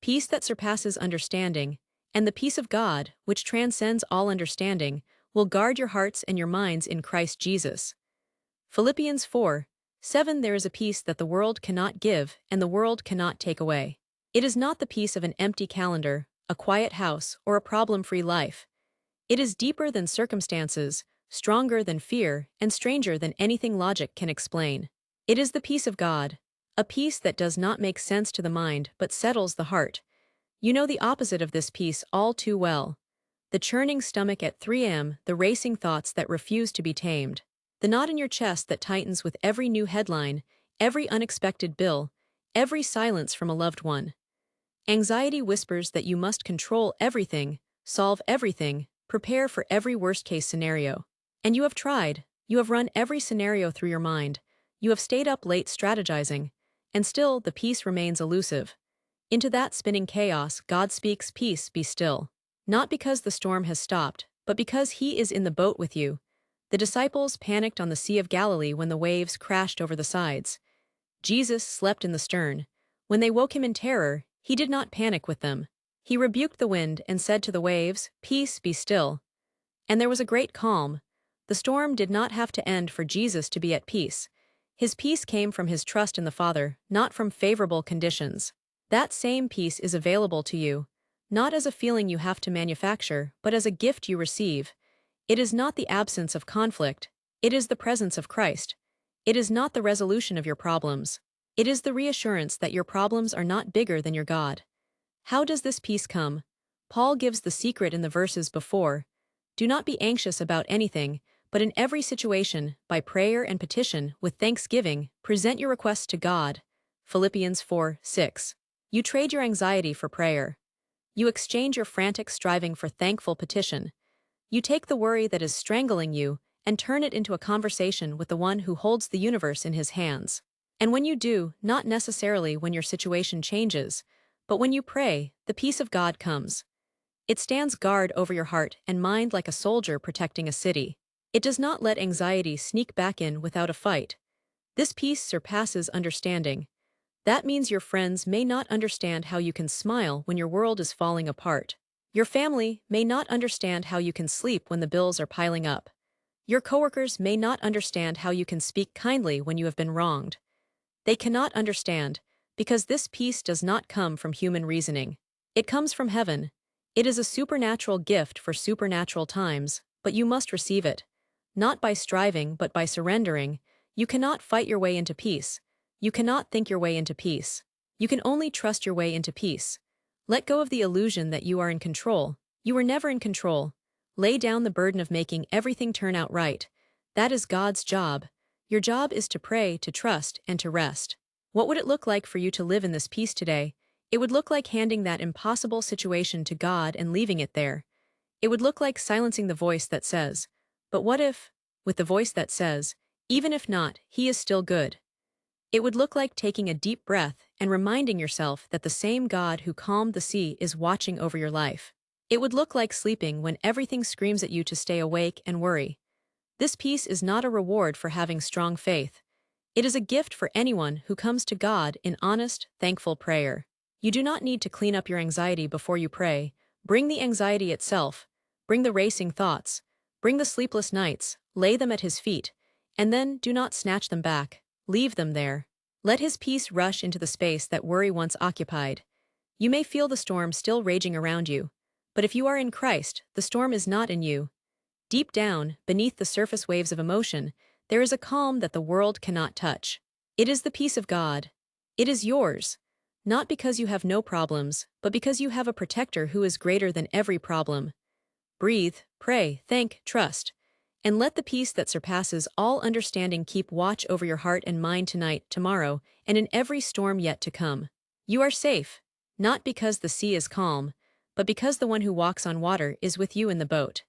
peace that surpasses understanding, and the peace of God, which transcends all understanding, will guard your hearts and your minds in Christ Jesus. Philippians 4:7 There is a peace that the world cannot give and the world cannot take away. It is not the peace of an empty calendar, a quiet house, or a problem-free life. It is deeper than circumstances, stronger than fear, and stranger than anything logic can explain. It is the peace of God, a peace that does not make sense to the mind but settles the heart. You know the opposite of this peace all too well. The churning stomach at 3 a.m., the racing thoughts that refuse to be tamed, the knot in your chest that tightens with every new headline, every unexpected bill, every silence from a loved one. Anxiety whispers that you must control everything, solve everything, prepare for every worst-case scenario. And you have tried. You have run every scenario through your mind. You have stayed up late strategizing. And still, the peace remains elusive. Into that spinning chaos, God speaks, "Peace, be still." Not because the storm has stopped, but because He is in the boat with you. The disciples panicked on the Sea of Galilee when the waves crashed over the sides. Jesus slept in the stern. When they woke Him in terror, He did not panic with them. He rebuked the wind and said to the waves, "Peace, be still." And there was a great calm. The storm did not have to end for Jesus to be at peace. His peace came from His trust in the Father, not from favorable conditions. That same peace is available to you, not as a feeling you have to manufacture, but as a gift you receive. It is not the absence of conflict. It is the presence of Christ. It is not the resolution of your problems. It is the reassurance that your problems are not bigger than your God. How does this peace come? Paul gives the secret in the verses before. Do not be anxious about anything, but in every situation, by prayer and petition, with thanksgiving, present your requests to God. Philippians 4:6. You trade your anxiety for prayer. You exchange your frantic striving for thankful petition. You take the worry that is strangling you and turn it into a conversation with the one who holds the universe in His hands. And when you do, not necessarily when your situation changes, but when you pray, the peace of God comes. It stands guard over your heart and mind like a soldier protecting a city. It does not let anxiety sneak back in without a fight. This peace surpasses understanding. That means your friends may not understand how you can smile when your world is falling apart. Your family may not understand how you can sleep when the bills are piling up. Your coworkers may not understand how you can speak kindly when you have been wronged. They cannot understand, because this peace does not come from human reasoning. It comes from heaven. It is a supernatural gift for supernatural times, but you must receive it. Not by striving, but by surrendering. You cannot fight your way into peace. You cannot think your way into peace. You can only trust your way into peace. Let go of the illusion that you are in control. You were never in control. Lay down the burden of making everything turn out right. That is God's job. Your job is to pray, to trust, and to rest. What would it look like for you to live in this peace today? It would look like handing that impossible situation to God and leaving it there. It would look like silencing the voice that says, "But what if?" with the voice that says, "Even if not, He is still good." It would look like taking a deep breath and reminding yourself that the same God who calmed the sea is watching over your life. It would look like sleeping when everything screams at you to stay awake and worry. This peace is not a reward for having strong faith. It is a gift for anyone who comes to God in honest, thankful prayer. You do not need to clean up your anxiety before you pray. Bring the anxiety itself. Bring the racing thoughts. Bring the sleepless nights. Lay them at His feet. And then do not snatch them back. Leave them there. Let His peace rush into the space that worry once occupied. You may feel the storm still raging around you, but if you are in Christ, the storm is not in you. Deep down, beneath the surface waves of emotion, there is a calm that the world cannot touch. It is the peace of God. It is yours. Not because you have no problems, but because you have a protector who is greater than every problem. Breathe, pray, thank, trust. And let the peace that surpasses all understanding keep watch over your heart and mind tonight, tomorrow, and in every storm yet to come. You are safe, not because the sea is calm, but because the one who walks on water is with you in the boat.